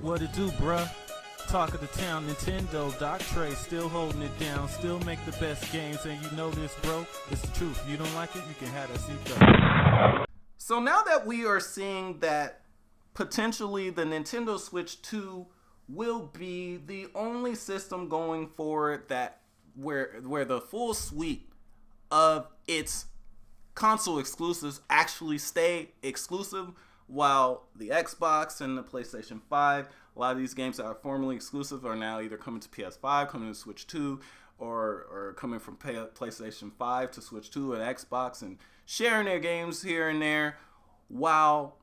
What it do, bruh? Talk of the town, Nintendo, Doc Trey still holding it down, still make the best games, and you know this, bro. It's the truth. If you don't like it, you can have that seatbelt. So now that we are seeing that potentially the Nintendo Switch 2 will be the only system going forward that where the full suite of its console exclusives actually stay exclusive, while the Xbox and the PlayStation 5, a lot of these games that are formerly exclusive are now either coming to PS5, coming to Switch 2, or coming from PlayStation 5 to Switch 2 and Xbox and sharing their games here and there, while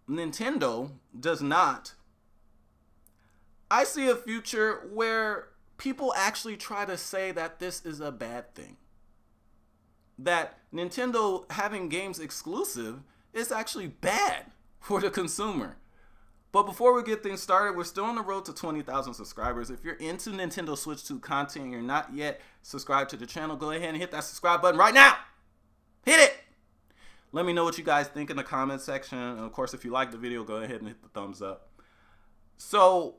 Nintendo does not. I see a future where people actually try to say that this is a bad thing. That Nintendo having games exclusive is actually bad for the consumer. But before we get things started, we're still on the road to 20,000 subscribers. If you're into Nintendo Switch 2 content and you're not yet subscribed to the channel, go ahead and hit that subscribe button right now. Hit it! Let me know what you guys think in the comment section. And of course, if you like the video, go ahead and hit the thumbs up. So,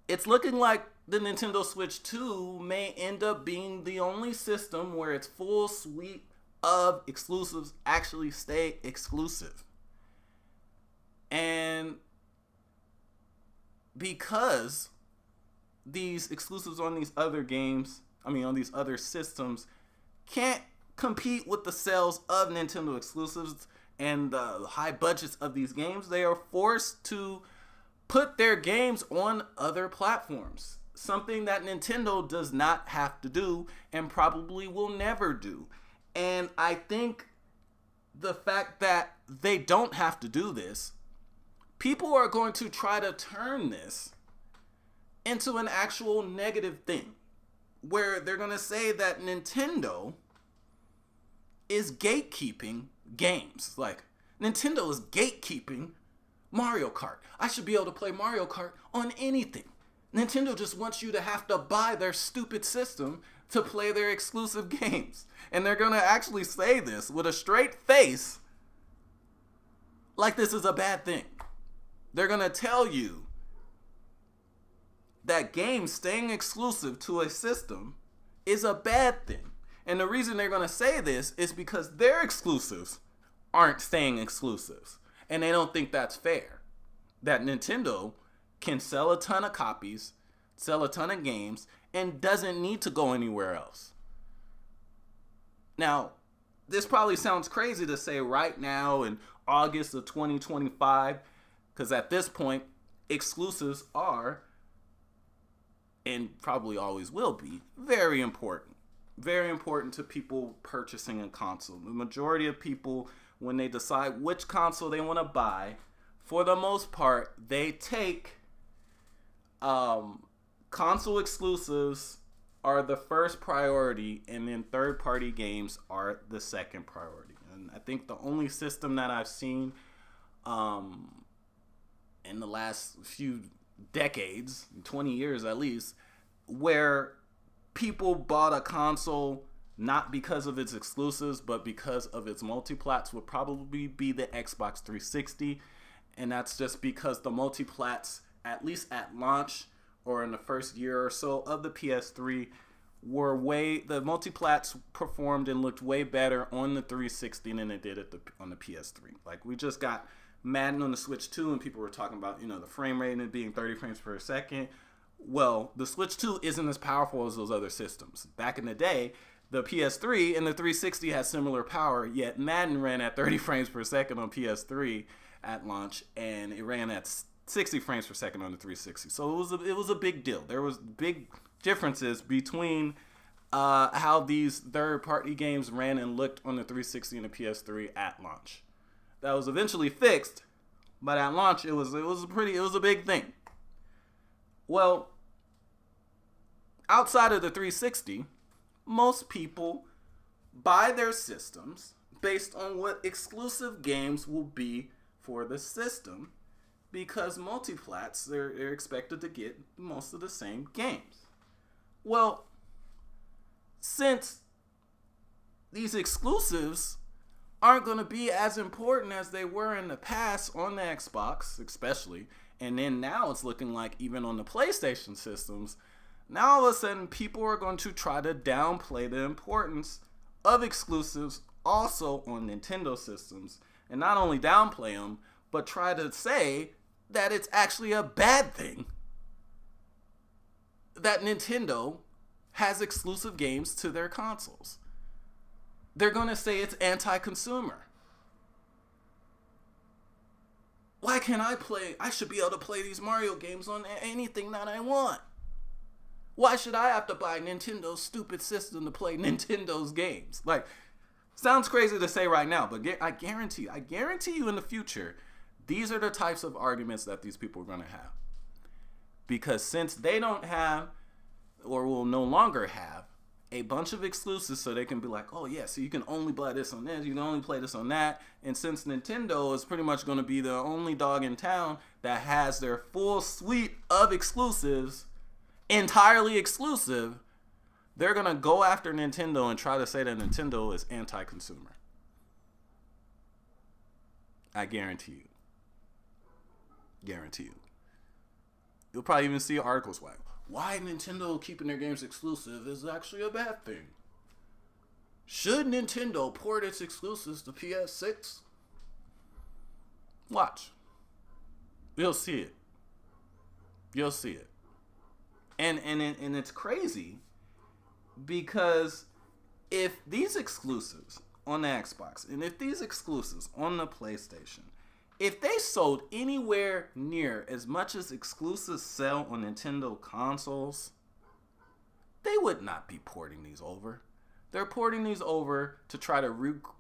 it's looking like the Nintendo Switch 2 may end up being the only system where its full suite of exclusives actually stay exclusive. And because these exclusives on these other games, on these other systems, can't compete with the sales of Nintendo exclusives and the high budgets of these games, they are forced to put their games on other platforms. Something that Nintendo does not have to do and probably will never do. And I think the fact that they don't have to do this, people are going to try to turn this into an actual negative thing, where they're going to say that Nintendo is gatekeeping games. Like, Nintendo is gatekeeping Mario Kart. I should be able to play Mario Kart on anything. Nintendo just wants you to have to buy their stupid system to play their exclusive games. And they're going to actually say this with a straight face like this is a bad thing. They're going to tell you that games staying exclusive to a system is a bad thing. And the reason they're going to say this is because their exclusives aren't staying exclusives. And they don't think that's fair. That Nintendo can sell a ton of copies, sell a ton of games, and doesn't need to go anywhere else. Now, this probably sounds crazy to say right now in August of 2025, because at this point, exclusives are, and probably always will be, very important. Very important to people purchasing a console. The majority of people, when they decide which console they want to buy, for the most part, they take console exclusives are the first priority, and then third-party games are the second priority. And I think the only system that I've seen in the last few decades, 20 years at least, where people bought a console not because of its exclusives, but because of its multiplats would probably be the Xbox 360. And that's just because the multiplats, at least at launch or in the first year or so of the PS3, the multiplats performed and looked way better on the 360 than it did on the PS3. Like, we just got Madden on the Switch 2, and people were talking about, the frame rate and it being 30 frames per second. Well, the Switch 2 isn't as powerful as those other systems. Back in the day, the PS3 and the 360 had similar power, yet Madden ran at 30 frames per second on PS3 at launch, and it ran at 60 frames per second on the 360. So it was a big deal. There was big differences between how these third-party games ran and looked on the 360 and the PS3 at launch. That was eventually fixed, but at launch it was a big thing. Well, outside of the 360, most people buy their systems based on what exclusive games will be for the system, because multiplats, they're expected to get most of the same games. Well, since these exclusives aren't going to be as important as they were in the past on the Xbox, especially, And then now it's looking like even on the PlayStation systems, now all of a sudden people are going to try to downplay the importance of exclusives also on Nintendo systems. And not only downplay them, but try to say that it's actually a bad thing that Nintendo has exclusive games to their consoles. They're going to say it's anti-consumer. Why can't I play? I should be able to play these Mario games on anything that I want. Why should I have to buy Nintendo's stupid system to play Nintendo's games? Like, sounds crazy to say right now, but I guarantee you in the future, these are the types of arguments that these people are going to have. Because since they don't have, or will no longer have, a bunch of exclusives, so they can be like, oh yeah, so you can only play this on this, you can only play this on that. And since Nintendo is pretty much going to be the only dog in town that has their full suite of exclusives, entirely exclusive, they're going to go after Nintendo and try to say that Nintendo is anti-consumer. I guarantee you. Guarantee you. You'll probably even see articles like, why Nintendo keeping their games exclusive is actually a bad thing. Should Nintendo port its exclusives to PS6? Watch. You'll see it. You'll see it. And it's crazy because if these exclusives on the Xbox and if these exclusives on the PlayStation, if they sold anywhere near as much as exclusives sell on Nintendo consoles, they would not be porting these over. They're porting these over to try to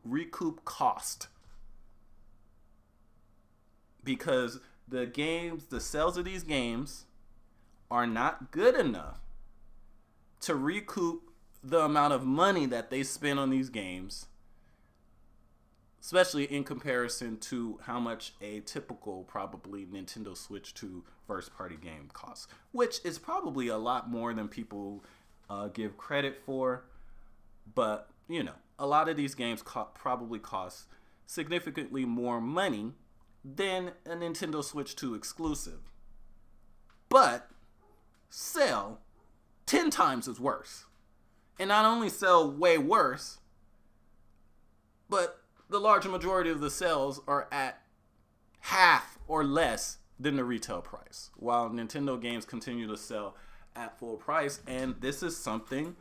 recoup cost. Because the sales of these games are not good enough to recoup the amount of money that they spend on these games, especially in comparison to how much a typical probably Nintendo Switch 2 first-party game costs, which is probably a lot more than people give credit for. But, you know, a lot of these games probably cost significantly more money than a Nintendo Switch 2 exclusive, but sell 10 times as worse. And not only sell way worse, but the large majority of the sales are at half or less than the retail price, while Nintendo games continue to sell at full price. And this is something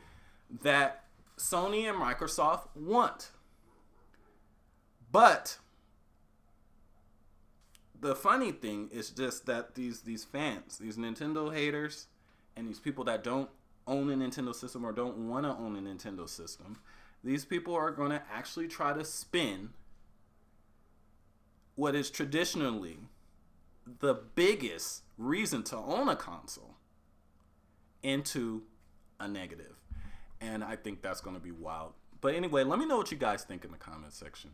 that Sony and Microsoft want. But the funny thing is just that these fans, these Nintendo haters, and these people that don't own a Nintendo system or don't want to own a Nintendo system, these people are going to actually try to spin what is traditionally the biggest reason to own a console into a negative. And I think that's going to be wild. But anyway, let me know what you guys think in the comment section.